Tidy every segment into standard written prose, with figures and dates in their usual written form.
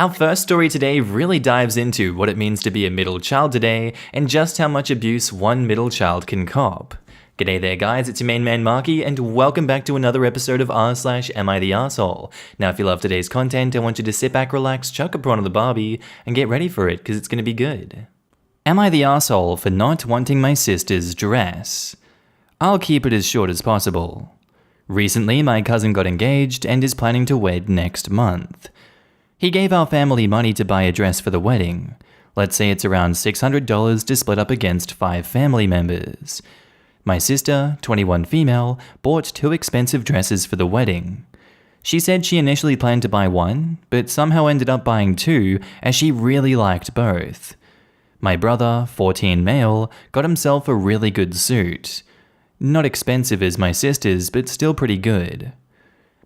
Our first story today really dives into what it means to be a middle child today and just how much abuse one middle child can cop. G'day there guys, it's your main man Markee and welcome back to another episode of r/Am I the Arsehole. Now if you love today's content, I want you to sit back, relax, chuck a prawn on the barbie and get ready for it because it's going to be good. Am I the arsehole for not wanting my sister's dress? I'll keep it as short as possible. Recently, my cousin got engaged and is planning to wed next month. He gave our family money to buy a dress for the wedding. Let's say it's around $600 to split up against 5 family members. My sister, 21 female, bought 2 expensive dresses for the wedding. She said she initially planned to buy one, but somehow ended up buying 2 as she really liked both. My brother, 14 male, got himself a really good suit. Not expensive as my sister's, but still pretty good.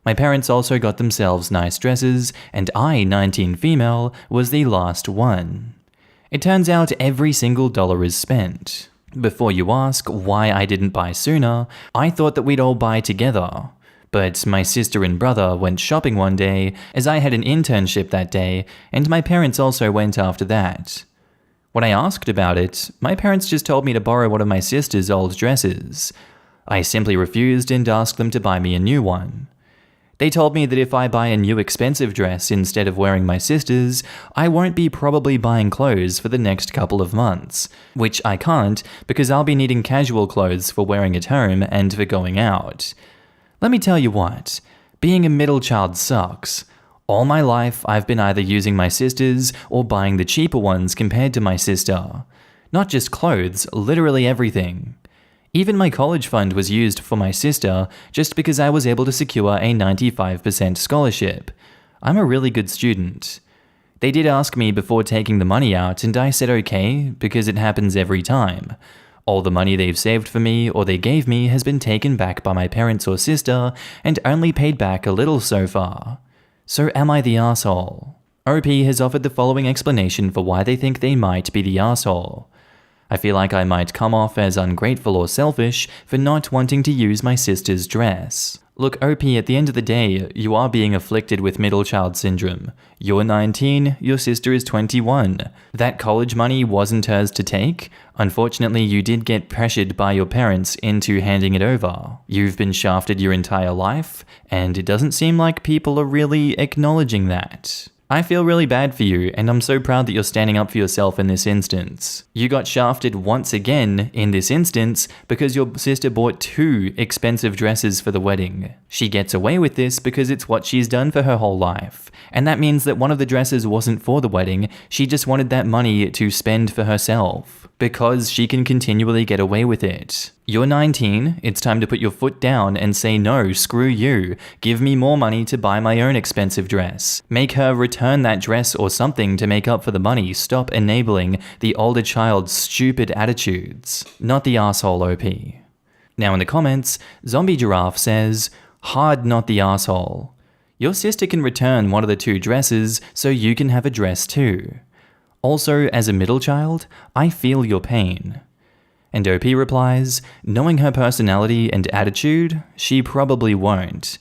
My parents also got themselves nice dresses, and I, 19 female, was the last one. It turns out every single dollar is spent. Before you ask why I didn't buy sooner, I thought that we'd all buy together. But my sister and brother went shopping one day, as I had an internship that day, and my parents also went after that. When I asked about it, my parents just told me to borrow one of my sister's old dresses. I simply refused and asked them to buy me a new one. They told me that if I buy a new expensive dress instead of wearing my sister's, I won't be probably buying clothes for the next couple of months, which I can't because I'll be needing casual clothes for wearing at home and for going out. Let me tell you what, being a middle child sucks. All my life I've been either using my sister's or buying the cheaper ones compared to my sister. Not just clothes, literally everything. Even my college fund was used for my sister just because I was able to secure a 95% scholarship. I'm a really good student. They did ask me before taking the money out and I said okay because it happens every time. All the money they've saved for me or they gave me has been taken back by my parents or sister and only paid back a little so far. So am I the arsehole? OP has offered the following explanation for why they think they might be the arsehole. I feel like I might come off as ungrateful or selfish for not wanting to use my sister's dress. Look, OP, at the end of the day, you are being afflicted with middle child syndrome. You're 19, your sister is 21. That college money wasn't hers to take. Unfortunately, you did get pressured by your parents into handing it over. You've been shafted your entire life, and it doesn't seem like people are really acknowledging that. I feel really bad for you, and I'm so proud that you're standing up for yourself in this instance. You got shafted once again in this instance because your sister bought 2 expensive dresses for the wedding. She gets away with this because it's what she's done for her whole life, and that means that one of the dresses wasn't for the wedding, she just wanted that money to spend for herself, because she can continually get away with it. You're 19, it's time to put your foot down and say no, screw you, give me more money to buy my own expensive dress. Make her return that dress or something to make up for the money, stop enabling the older child's stupid attitudes. Not the arsehole OP. Now in the comments, Zombie Giraffe says, hard not the arsehole. Your sister can return one of the 2 dresses so you can have a dress too. Also, as a middle child, I feel your pain. And OP replies, knowing her personality and attitude, she probably won't.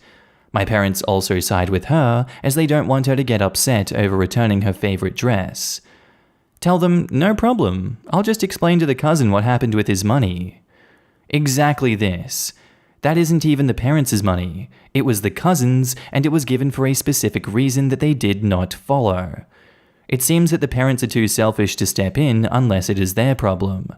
My parents also side with her as they don't want her to get upset over returning her favorite dress. Tell them, no problem, I'll just explain to the cousin what happened with his money. Exactly this. That isn't even the parents' money. It was the cousin's, and it was given for a specific reason that they did not follow. It seems that the parents are too selfish to step in unless it is their problem.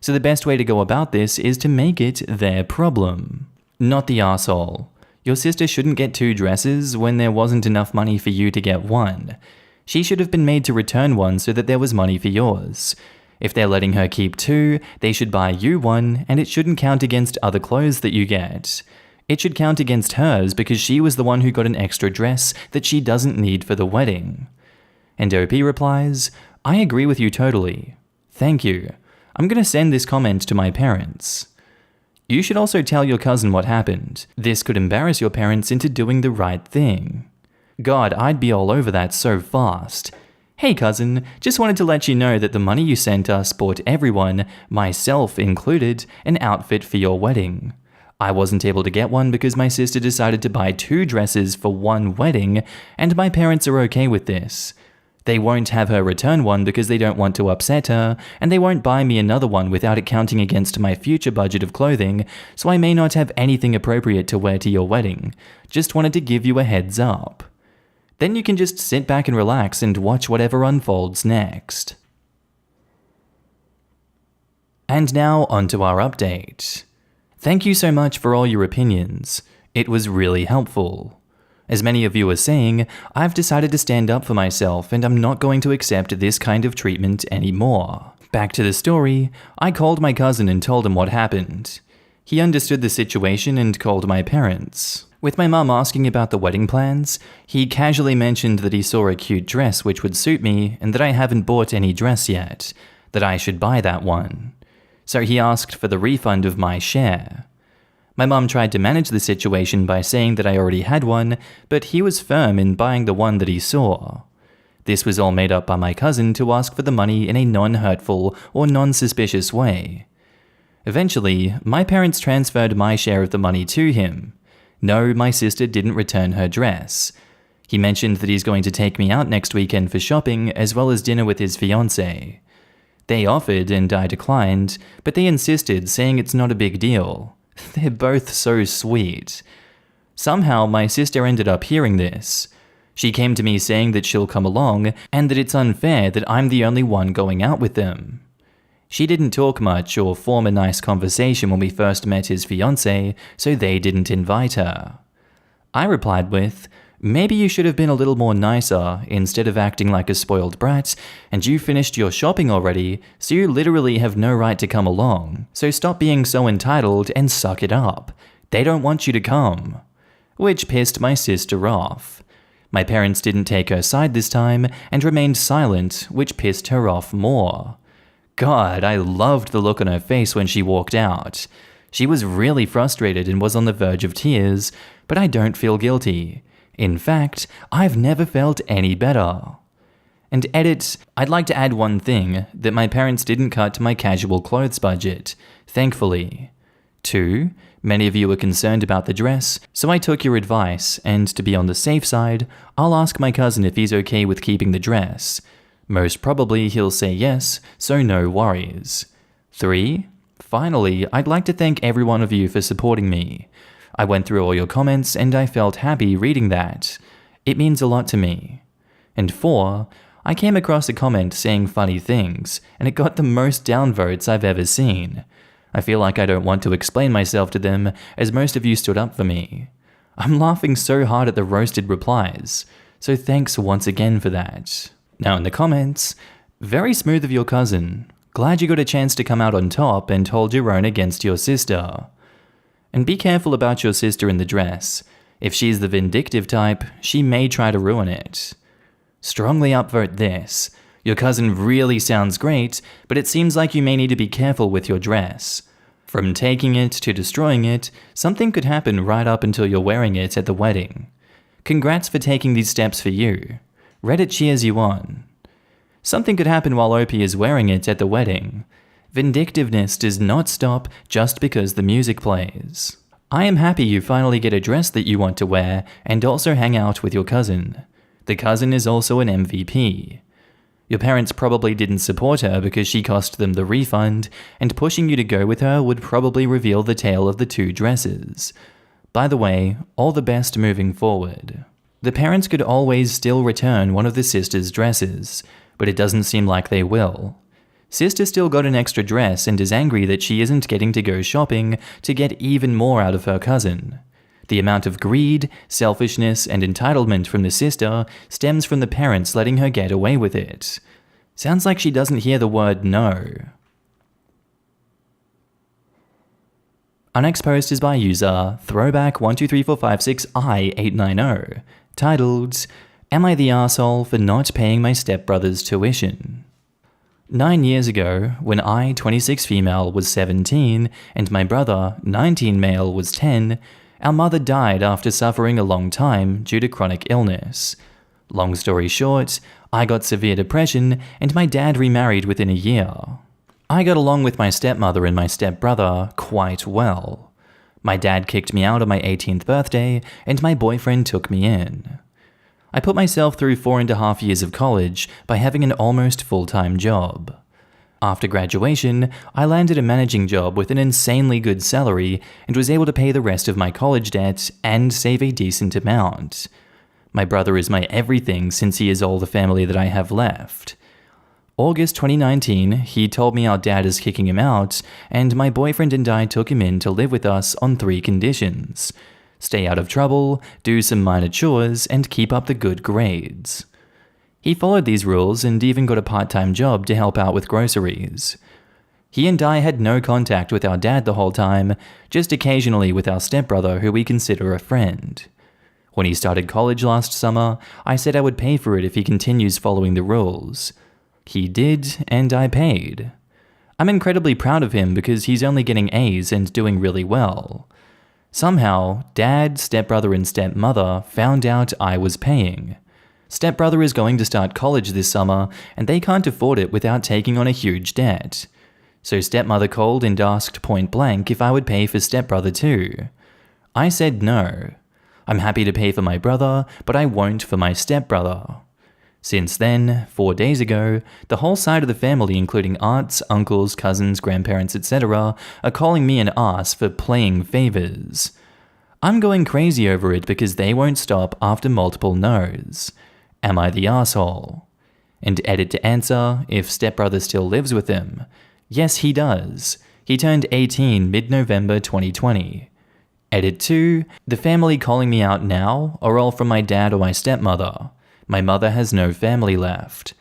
So the best way to go about this is to make it their problem. Not the arsehole. Your sister shouldn't get 2 dresses when there wasn't enough money for you to get one. She should have been made to return one so that there was money for yours. If they're letting her keep 2, they should buy you one, and it shouldn't count against other clothes that you get. It should count against hers because she was the one who got an extra dress that she doesn't need for the wedding. And OP replies, I agree with you totally. Thank you. I'm gonna send this comment to my parents. You should also tell your cousin what happened. This could embarrass your parents into doing the right thing. God, I'd be all over that so fast. Hey cousin, just wanted to let you know that the money you sent us bought everyone, myself included, an outfit for your wedding. I wasn't able to get one because my sister decided to buy 2 dresses for one wedding, and my parents are okay with this. They won't have her return one because they don't want to upset her, and they won't buy me another one without it counting against my future budget of clothing, so I may not have anything appropriate to wear to your wedding. Just wanted to give you a heads up. Then you can just sit back and relax and watch whatever unfolds next. And now onto our update. Thank you so much for all your opinions. It was really helpful. As many of you are saying, I've decided to stand up for myself and I'm not going to accept this kind of treatment anymore. Back to the story, I called my cousin and told him what happened. He understood the situation and called my parents. With my mum asking about the wedding plans, he casually mentioned that he saw a cute dress which would suit me and that I haven't bought any dress yet, that I should buy that one. So he asked for the refund of my share. My mum tried to manage the situation by saying that I already had one, but he was firm in buying the one that he saw. This was all made up by my cousin to ask for the money in a non-hurtful or non-suspicious way. Eventually, my parents transferred my share of the money to him. No, my sister didn't return her dress. He mentioned that he's going to take me out next weekend for shopping as well as dinner with his fiancée. They offered and I declined, but they insisted, saying it's not a big deal. They're both so sweet. Somehow, my sister ended up hearing this. She came to me saying that she'll come along and that it's unfair that I'm the only one going out with them. She didn't talk much or form a nice conversation when we first met his fiancée, so they didn't invite her. I replied with, "Maybe you should have been a little more nicer instead of acting like a spoiled brat, and you finished your shopping already, so you literally have no right to come along. So stop being so entitled and suck it up. They don't want you to come." Which pissed my sister off. My parents didn't take her side this time and remained silent, which pissed her off more. God, I loved the look on her face when she walked out. She was really frustrated and was on the verge of tears, but I don't feel guilty. In fact, I've never felt any better. And edit, I'd like to add one thing, that my parents didn't cut my casual clothes budget, thankfully. 2, many of you are concerned about the dress, so I took your advice, and to be on the safe side, I'll ask my cousin if he's okay with keeping the dress. Most probably he'll say yes, so no worries. 3, finally, I'd like to thank every one of you for supporting me. I went through all your comments and I felt happy reading that. It means a lot to me. And 4, I came across a comment saying funny things, and it got the most downvotes I've ever seen. I feel like I don't want to explain myself to them, as most of you stood up for me. I'm laughing so hard at the roasted replies, so thanks once again for that. Now in the comments, very smooth of your cousin. Glad you got a chance to come out on top and hold your own against your sister. And be careful about your sister in the dress. If she's the vindictive type, she may try to ruin it. Strongly upvote this. Your cousin really sounds great, but it seems like you may need to be careful with your dress. From taking it to destroying it, something could happen right up until you're wearing it at the wedding. Congrats for taking these steps for you. Reddit cheers you on. Something could happen while OP is wearing it at the wedding. Vindictiveness does not stop just because the music plays. I am happy you finally get a dress that you want to wear and also hang out with your cousin. The cousin is also an MVP. Your parents probably didn't support her because she cost them the refund, and pushing you to go with her would probably reveal the tale of the 2 dresses. By the way, all the best moving forward. The parents could always still return one of the sisters' dresses, but it doesn't seem like they will. Sister still got an extra dress and is angry that she isn't getting to go shopping to get even more out of her cousin. The amount of greed, selfishness, and entitlement from the sister stems from the parents letting her get away with it. Sounds like she doesn't hear the word no. Our next post is by user throwback123456i890, titled, "Am I the arsehole for not paying my stepbrother's tuition?" 9 years ago, when I, 26 female, was 17, and my brother, 19 male, was 10, our mother died after suffering a long time due to chronic illness. Long story short, I got severe depression, and my dad remarried within a year. I got along with my stepmother and my stepbrother quite well. My dad kicked me out on my 18th birthday, and my boyfriend took me in. I put myself through 4.5 years of college by having an almost full-time job. After graduation, I landed a managing job with an insanely good salary and was able to pay the rest of my college debt and save a decent amount. My brother is my everything since he is all the family that I have left. August 2019, he told me our dad is kicking him out, and my boyfriend and I took him in to live with us on 3 conditions: stay out of trouble, do some minor chores, and keep up the good grades. He followed these rules and even got a part-time job to help out with groceries. He and I had no contact with our dad the whole time, just occasionally with our stepbrother who we consider a friend. When he started college last summer, I said I would pay for it if he continues following the rules. He did, and I paid. I'm incredibly proud of him because he's only getting A's and doing really well. Somehow, Dad, stepbrother, and stepmother found out I was paying. Stepbrother is going to start college this summer, and they can't afford it without taking on a huge debt. So stepmother called and asked point blank if I would pay for stepbrother too. I said no. I'm happy to pay for my brother, but I won't for my stepbrother. Since then, 4 days ago, the whole side of the family, including aunts, uncles, cousins, grandparents, etc., are calling me an ass for playing favors. I'm going crazy over it because they won't stop after multiple no's. Am I the asshole? And edit to answer, if stepbrother still lives with him. Yes, he does. He turned 18 mid-November 2020. Edit 2, the family calling me out now are all from my dad or my stepmother. My mother has no family left.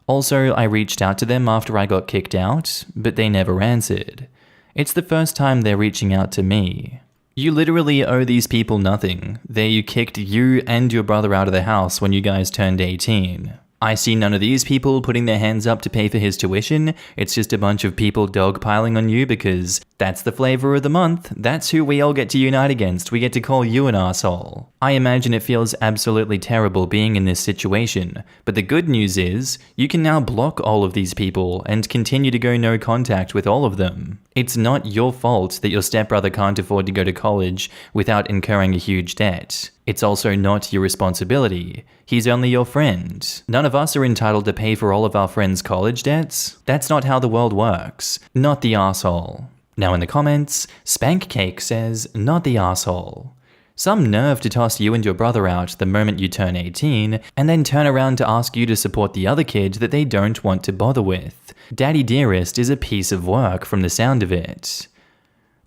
Also, I reached out to them after I got kicked out, but they never answered. It's the first time they're reaching out to me. You literally owe these people nothing. They kicked you and your brother out of the house when you guys turned 18. I see none of these people putting their hands up to pay for his tuition. It's just a bunch of people dogpiling on you because that's the flavor of the month. That's who we all get to unite against. We get to call you an asshole. I imagine it feels absolutely terrible being in this situation, but the good news is you can now block all of these people and continue to go no contact with all of them. It's not your fault that your stepbrother can't afford to go to college without incurring a huge debt. It's also not your responsibility. He's only your friend. None of us are entitled to pay for all of our friends' college debts. That's not how the world works. Not the asshole. Now in the comments, Spankcake says, not the asshole. Some nerve to toss you and your brother out the moment you turn 18, and then turn around to ask you to support the other kid that they don't want to bother with. Daddy Dearest is a piece of work from the sound of it.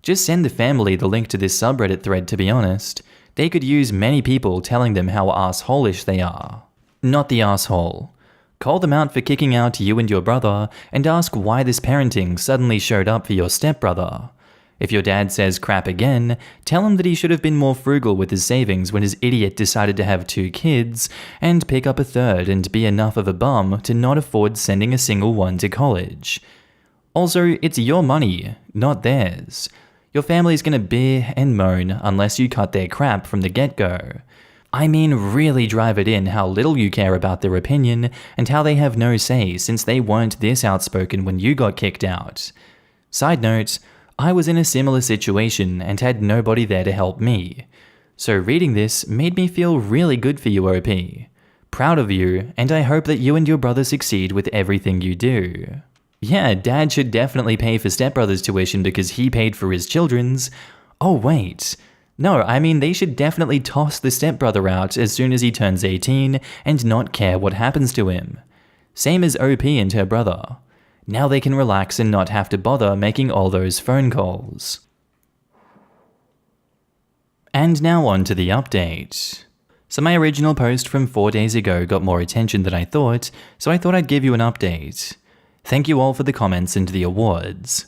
Just send the family the link to this subreddit thread, to be honest. They could use many people telling them how asshole-ish they are. Not the asshole. Call them out for kicking out you and your brother and ask why this parenting suddenly showed up for your stepbrother. If your dad says crap again, tell him that he should have been more frugal with his savings when his idiot decided to have 2 kids and pick up a third and be enough of a bum to not afford sending a single one to college. Also, it's your money, not theirs. Your family's gonna bear and moan unless you cut their crap from the get-go. I mean, really drive it in how little you care about their opinion and how they have no say since they weren't this outspoken when you got kicked out. Side note, I was in a similar situation and had nobody there to help me. So reading this made me feel really good for you, OP. Proud of you, and I hope that you and your brother succeed with everything you do. Yeah, Dad should definitely pay for stepbrother's tuition because he paid for his children's. Oh wait. No, I mean they should definitely toss the stepbrother out as soon as he turns 18 and not care what happens to him. Same as OP and her brother. Now they can relax and not have to bother making all those phone calls. And now on to the update. So my original post from 4 days ago got more attention than I thought, so I thought I'd give you an update. Thank you all for the comments and the awards.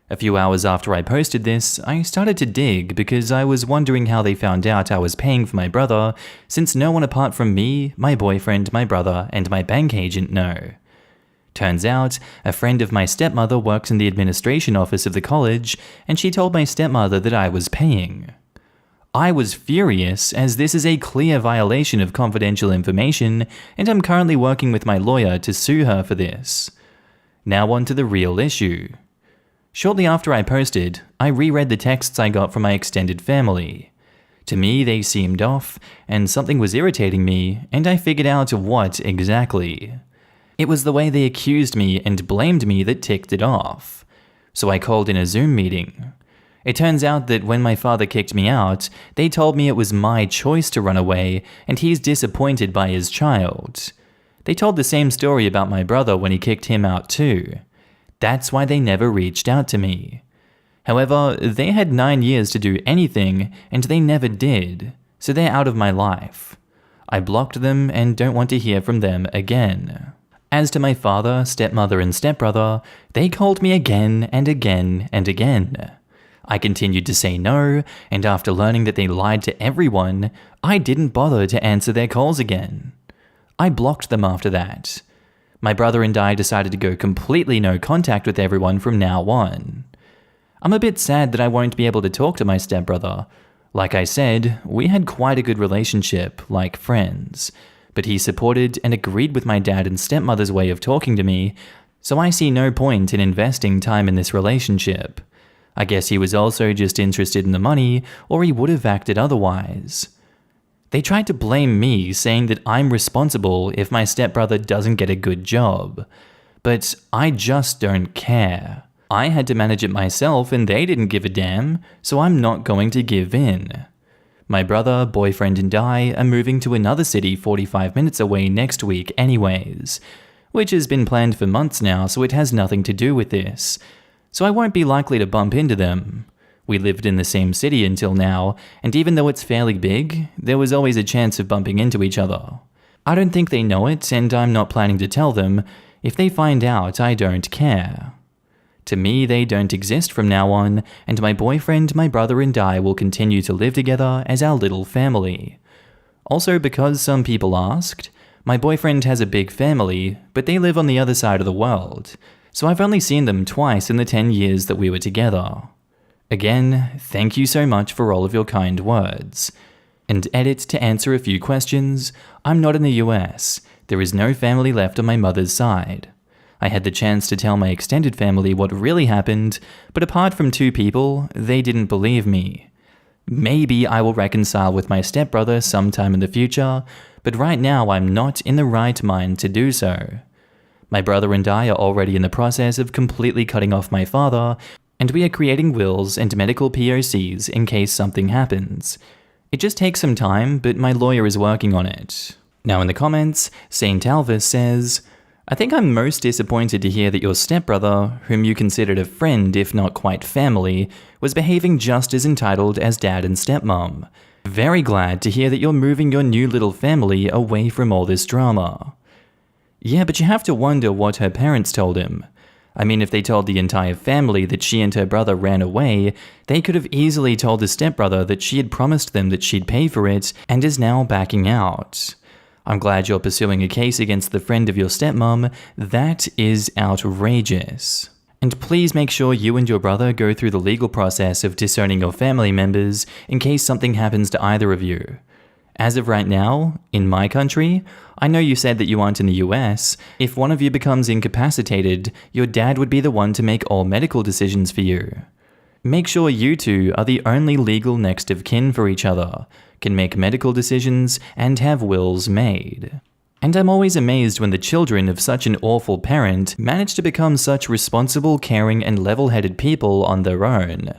A few hours after I posted this, I started to dig because I was wondering how they found out I was paying for my brother, since no one apart from me, my boyfriend, my brother, and my bank agent know. Turns out, a friend of my stepmother works in the administration office of the college, and she told my stepmother that I was paying. I was furious, as this is a clear violation of confidential information, and I'm currently working with my lawyer to sue her for this. Now on to the real issue. Shortly after I posted, I reread the texts I got from my extended family. To me, they seemed off, and something was irritating me, and I figured out what exactly. It was the way they accused me and blamed me that ticked it off. So I called in a Zoom meeting. It turns out that when my father kicked me out, they told me it was my choice to run away, and he's disappointed by his child. They told the same story about my brother when he kicked him out too. That's why they never reached out to me. However, they had 9 years to do anything, and they never did, so they're out of my life. I blocked them and don't want to hear from them again. As to my father, stepmother, and stepbrother, they called me again and again and again. I continued to say no, and after learning that they lied to everyone, I didn't bother to answer their calls again. I blocked them after that. My brother and I decided to go completely no contact with everyone from now on. I'm a bit sad that I won't be able to talk to my stepbrother. Like I said, we had quite a good relationship, like friends, but he supported and agreed with my dad and stepmother's way of talking to me, so I see no point in investing time in this relationship. I guess he was also just interested in the money, or he would have acted otherwise. They tried to blame me, saying that I'm responsible if my stepbrother doesn't get a good job. But I just don't care. I had to manage it myself and they didn't give a damn, so I'm not going to give in. My brother, boyfriend, and I are moving to another city 45 minutes away next week anyways, which has been planned for months now, so it has nothing to do with this. So I won't be likely to bump into them. We lived in the same city until now, and even though it's fairly big, there was always a chance of bumping into each other. I don't think they know it, and I'm not planning to tell them. If they find out, I don't care. To me, they don't exist from now on, and my boyfriend, my brother, and I will continue to live together as our little family. Also, because some people asked, my boyfriend has a big family, but they live on the other side of the world, so I've only seen them twice in the 10 years that we were together. Again, thank you so much for all of your kind words. And edit to answer a few questions, I'm not in the US. There is no family left on my mother's side. I had the chance to tell my extended family what really happened, but apart from 2 people, they didn't believe me. Maybe I will reconcile with my stepbrother sometime in the future, but right now I'm not in the right mind to do so. My brother and I are already in the process of completely cutting off my father, and we are creating wills and medical POCs in case something happens. It just takes some time, but my lawyer is working on it. Now in the comments, St. Alvis says, I think I'm most disappointed to hear that your stepbrother, whom you considered a friend if not quite family, was behaving just as entitled as dad and stepmom. Very glad to hear that you're moving your new little family away from all this drama. Yeah, but you have to wonder what her parents told him. I mean, if they told the entire family that she and her brother ran away, they could have easily told the stepbrother that she had promised them that she'd pay for it and is now backing out. I'm glad you're pursuing a case against the friend of your stepmom. That is outrageous. And please make sure you and your brother go through the legal process of disowning your family members in case something happens to either of you. As of right now, in my country, I know you said that you aren't in the US. If one of you becomes incapacitated, your dad would be the one to make all medical decisions for you. Make sure you two are the only legal next of kin for each other, can make medical decisions, and have wills made. And I'm always amazed when the children of such an awful parent manage to become such responsible, caring, and level-headed people on their own.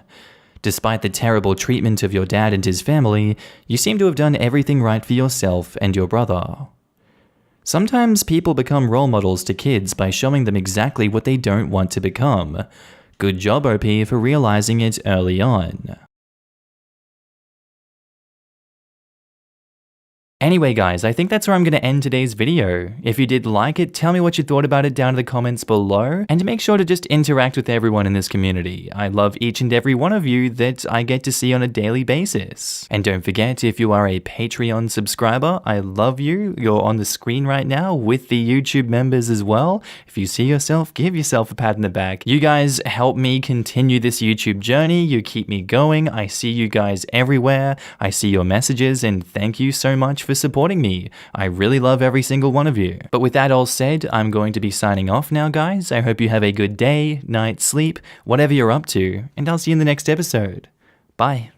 Despite the terrible treatment of your dad and his family, you seem to have done everything right for yourself and your brother. Sometimes people become role models to kids by showing them exactly what they don't want to become. Good job, OP, for realizing it early on. Anyway guys, I think that's where I'm going to end today's video. If you did like it, tell me what you thought about it down in the comments below, and make sure to just interact with everyone in this community. I love each and every one of you that I get to see on a daily basis. And don't forget, if you are a Patreon subscriber, I love you. You're on the screen right now with the YouTube members as well. If you see yourself, give yourself a pat in the back. You guys help me continue this YouTube journey. You keep me going. I see you guys everywhere. I see your messages, and thank you so much for supporting me. I really love every single one of you. But with that all said, I'm going to be signing off now, guys. I hope you have a good day, night, sleep, whatever you're up to, and I'll see you in the next episode. Bye.